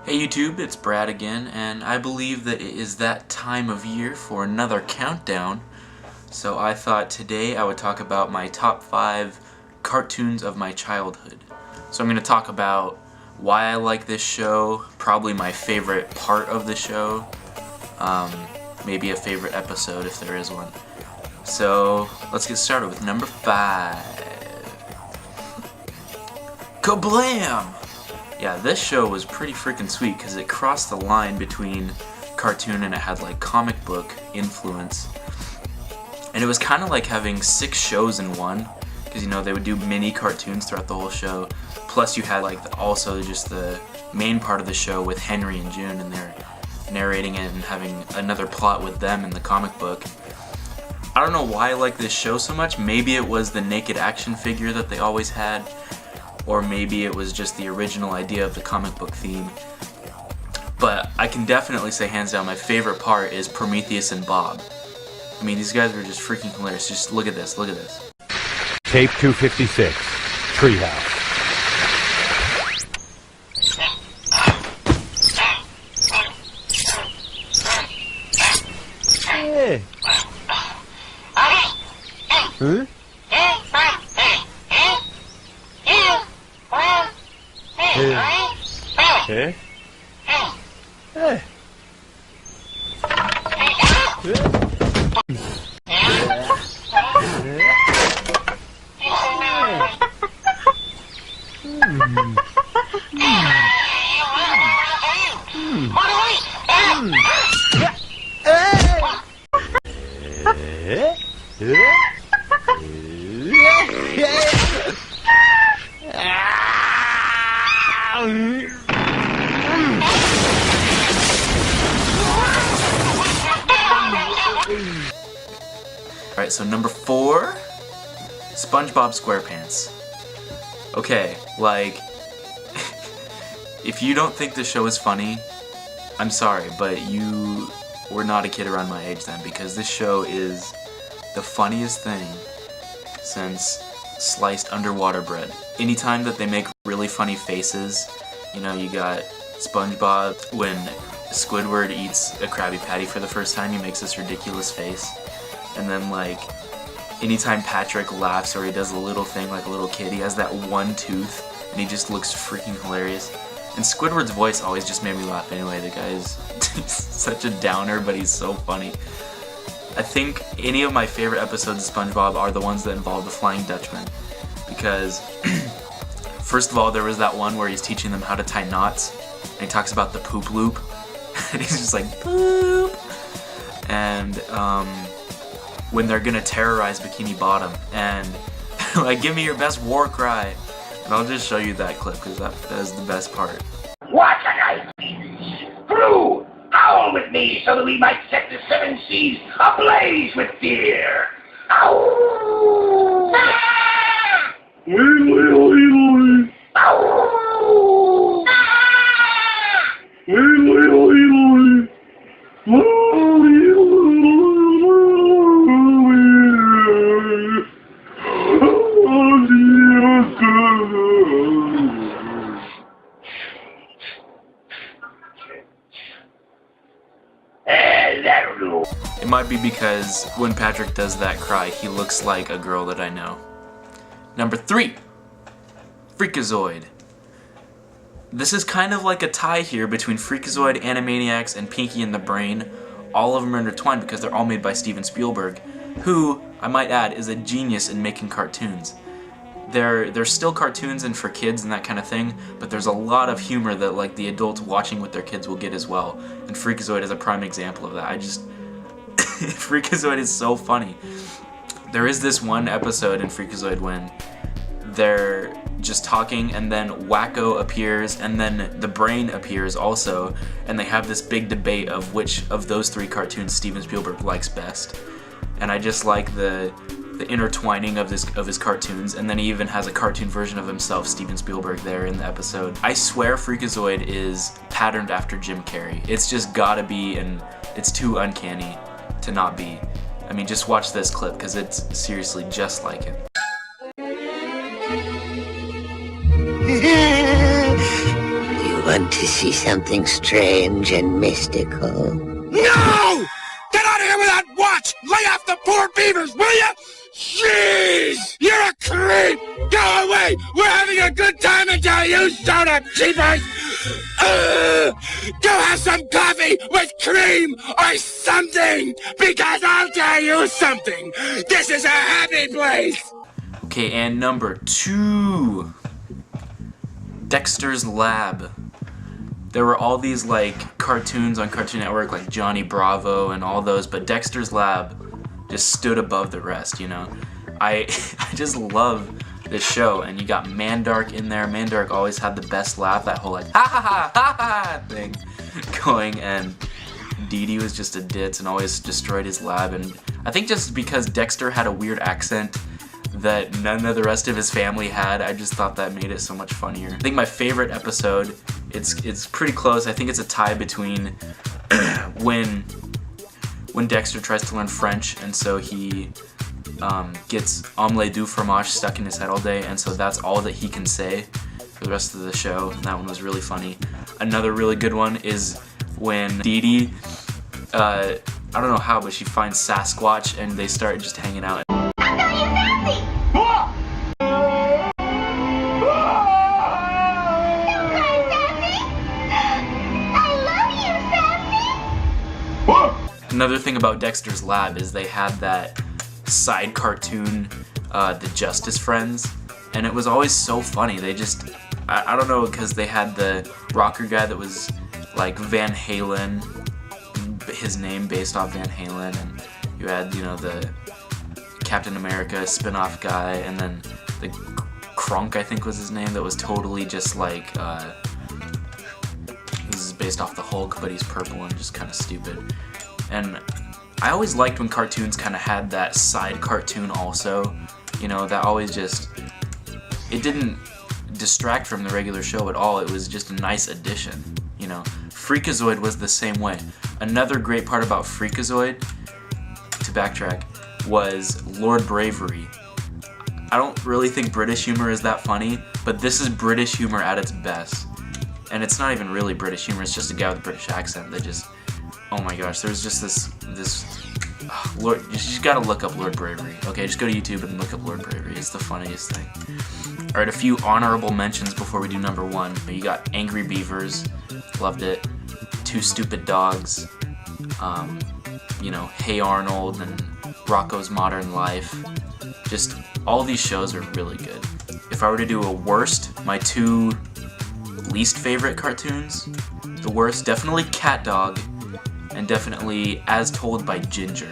Hey YouTube, it's Brad again, and I believe that it is that time of year for another countdown. So I thought today I would talk about my top 5 cartoons of my childhood. So I'm going to talk about why I like this show, probably my favorite part of the show, maybe a favorite episode if there is one. So let's get started with number 5. Kablam! Yeah, this show was pretty freaking sweet because it crossed the line between cartoon and it had like comic book influence. And it was kind of like having 6 shows in one, because you know they would do mini cartoons throughout the whole show. Plus you had like also just the main part of the show with Henry and June, and they're narrating it and having another plot with them in the comic book. I don't know why I like this show so much. Maybe it was the naked action figure that they always had, or maybe it was just the original idea of the comic book theme. But I can definitely say hands down my favorite part is Prometheus and Bob. I mean, these guys were just freaking hilarious. Just look at this, look at this. Tape 256, Treehouse. Hey. Huh? Hey. Hey. Alright, so number 4, SpongeBob SquarePants. Okay, like, if you don't think this show is funny, I'm sorry, but you were not a kid around my age then, because this show is the funniest thing since sliced underwater bread. Anytime that they make really funny faces, you know, you got SpongeBob when Squidward eats a Krabby Patty for the first time, he makes this ridiculous face. And then like, anytime Patrick laughs or he does a little thing like a little kid, he has that one tooth and he just looks freaking hilarious. And Squidward's voice always just made me laugh anyway. The guy's such a downer, but he's so funny. I think any of my favorite episodes of SpongeBob are the ones that involve the Flying Dutchman. Because, first of all, there was that one where he's teaching them how to tie knots. And he talks about the poop loop. And he's just like, poop! And, when they're gonna terrorize Bikini Bottom. And, like, give me your best war cry. And I'll just show you that clip, because that is the best part. What a night! Crew, howl with me so that we might set the 7 seas ablaze with fear! Ow! Ah! Ow! It might be because when Patrick does that cry, he looks like a girl that I know. Number 3, Freakazoid. This is kind of like a tie here between Freakazoid, Animaniacs, and Pinky and the Brain. All of them are intertwined because they're all made by Steven Spielberg, who, I might add, is a genius in making cartoons. They're still cartoons and for kids and that kind of thing, but there's a lot of humor that like the adults watching with their kids will get as well. And Freakazoid is a prime example of that. Freakazoid is so funny. There is this one episode in Freakazoid when they're just talking and then Wacko appears and then the Brain appears also, and they have this big debate of which of those 3 cartoons Steven Spielberg likes best. And I just like the intertwining of his cartoons, and then he even has a cartoon version of himself, Steven Spielberg, there in the episode. I swear Freakazoid is patterned after Jim Carrey. It's just gotta be, and it's too uncanny to not be. I mean, just watch this clip, because it's seriously just like him. You want to see something strange and mystical? No! Get out of here with that watch! Lay off the poor beavers, will you? Jeez! You're a creep! Go away! We're having a good time until you showed up, cheapers! Go have some coffee with cream or something! Because I'll tell you something! This is a happy place! Okay, and number 2. Dexter's Lab. There were all these like cartoons on Cartoon Network like Johnny Bravo and all those, but Dexter's Lab just stood above the rest, you know. I just love this show, and you got Mandark in there. Mandark always had the best laugh, that whole like ha ha ha ha ha thing going, and Dee Dee was just a ditz and always destroyed his lab. And I think just because Dexter had a weird accent that none of the rest of his family had, I just thought that made it so much funnier. I think my favorite episode, it's pretty close. I think it's a tie between when Dexter tries to learn French, and so he gets omelette du fromage stuck in his head all day, and so that's all that he can say for the rest of the show, and that one was really funny. Another really good one is when Dee Dee, I don't know how, but she finds Sasquatch and they start just hanging out. Another thing about Dexter's Lab is they had that side cartoon, the Justice Friends, and it was always so funny. They just, I don't know, because they had the rocker guy that was like Van Halen, his name based off Van Halen, and you had, you know, the Captain America spin-off guy, and then the Kronk, I think was his name, that was totally just like, this is based off the Hulk, but he's purple and just kind of stupid. And I always liked when cartoons kind of had that side cartoon also, you know, that always just, it didn't distract from the regular show at all. It was just a nice addition, you know. Freakazoid was the same way. Another great part about Freakazoid, to backtrack, was Lord Bravery. I don't really think British humor is that funny, but this is British humor at its best. And it's not even really British humor, it's just a guy with a British accent that just, oh my gosh, there's just Lord, you just gotta look up Lord Bravery. Okay, just go to YouTube and look up Lord Bravery. It's the funniest thing. Alright, a few honorable mentions before we do number 1. You got Angry Beavers, loved it. Two Stupid Dogs, you know, Hey Arnold and Rocko's Modern Life. Just, all these shows are really good. If I were to do a worst, my 2 least favorite cartoons, the worst, definitely Cat Dog, and definitely As Told by Ginger.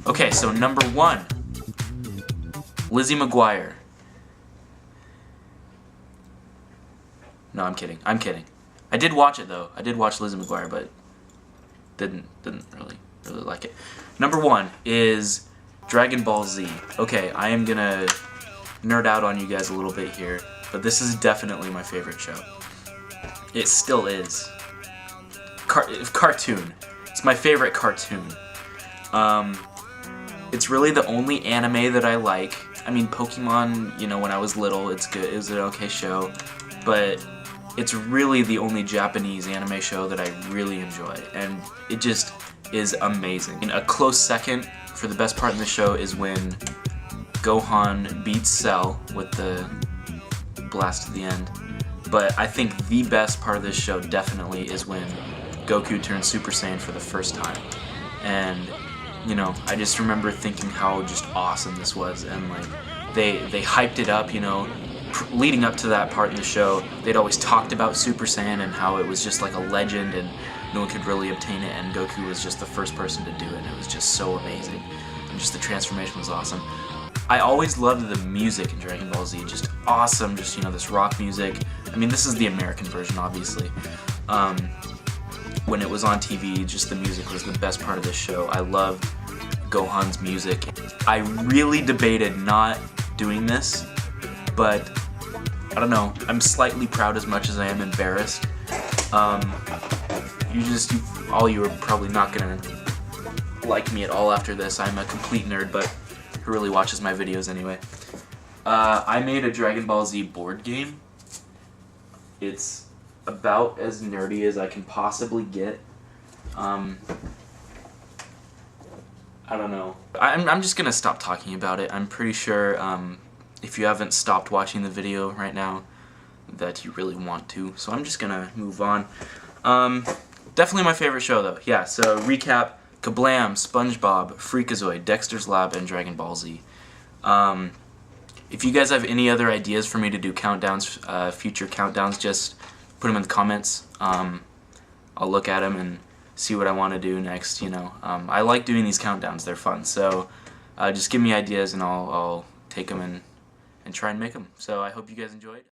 Okay, so number 1, Lizzie McGuire. No, I'm kidding. I did watch it though. I did watch Lizzie McGuire, but didn't really like it. Number 1 is Dragon Ball Z. Okay, I am gonna nerd out on you guys a little bit here, but this is definitely my favorite show. It still is. Cartoon. It's my favorite cartoon. It's really the only anime that I like. I mean, Pokemon, you know, when I was little, it's good. It was an okay show, but it's really the only Japanese anime show that I really enjoy, and it just is amazing. And a close second for the best part in the show is when Gohan beats Cell with the blast at the end. But I think the best part of this show definitely is when Goku turns Super Saiyan for the first time. And, you know, I just remember thinking how just awesome this was, and like, they hyped it up, you know. Leading up to that part in the show, they'd always talked about Super Saiyan and how it was just like a legend and no one could really obtain it, and Goku was just the first person to do it, and it was just so amazing. And just the transformation was awesome. I always loved the music in Dragon Ball Z, just awesome, just, you know, this rock music. I mean, this is the American version, obviously. When it was on TV, just the music was the best part of this show. I loved Gohan's music. I really debated not doing this, but I don't know, I'm slightly proud as much as I am embarrassed. All you are probably not gonna like me at all after this. I'm a complete nerd, but who really watches my videos anyway? I made a Dragon Ball Z board game, It's about as nerdy as I can possibly get. I don't know. I'm just gonna stop talking about it. I'm pretty sure if you haven't stopped watching the video right now that you really want to. So I'm just gonna move on. Definitely my favorite show though. Yeah, so recap: Kablam, SpongeBob, Freakazoid, Dexter's Lab, and Dragon Ball Z. If you guys have any other ideas for me to do countdowns, future countdowns, just put them in the comments. I'll look at them and see what I want to do next, you know. I like doing these countdowns, they're fun. So just give me ideas and I'll take them and try and make them. So I hope you guys enjoyed.